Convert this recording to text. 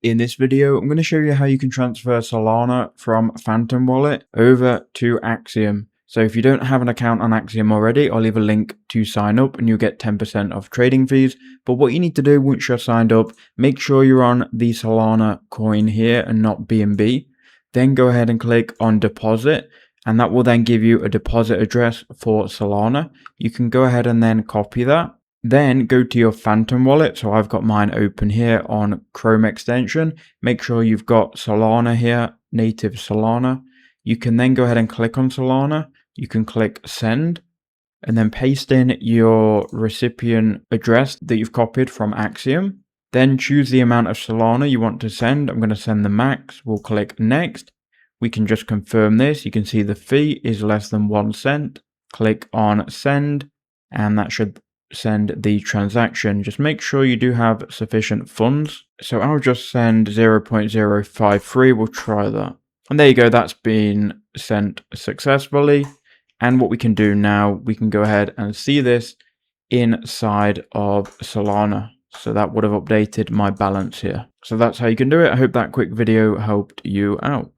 In this video, I'm going to show you how you can transfer Solana from Phantom Wallet over to Axiom. So if you don't have an account on Axiom already, I'll leave a link to sign up and you'll get 10% off trading fees. But what you need to do once you're signed up, make sure you're on the Solana coin here and not BNB. Then go ahead and click on deposit, and that will then give you a deposit address for Solana. You can go ahead and then copy that. Then go to your Phantom wallet. So I've got mine open here on Chrome extension. Make sure you've got Solana here, native Solana. You can then go ahead and click on Solana. You can click send and then paste in your recipient address that you've copied from Axiom. Then choose the amount of Solana you want to send. I'm going to send the max. We'll click next. We can just confirm this. You can see the fee is less than 1 cent. Click on send and that should send the transaction. Just make sure you do have sufficient funds. So I'll just send 0.053. We'll try that. And there you go. That's been sent successfully. And what we can do now, we can go ahead and see this inside of Solana. So that would have updated my balance here. So that's how you can do it. I hope that quick video helped you out.